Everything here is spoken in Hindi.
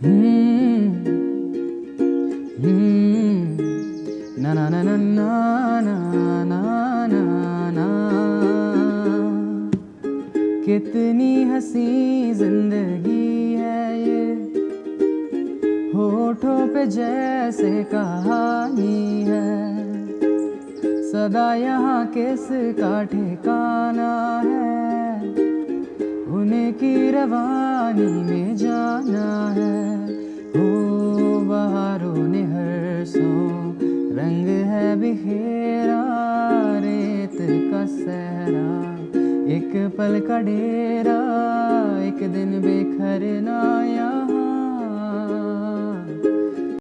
हम्म, ना ना ना ना ना ना ना ना ना। कितनी हंसी जिंदगी है ये, होठों पे जैसे कहानी है, सदा यहाँ किसका ठिकाना है, उनकी रवानी में जाना है। हो बहारों ने हर सौ रंग है बिखेरा, रेत का सहरा एक पल का डेरा, एक दिन बिखरना यहाँ।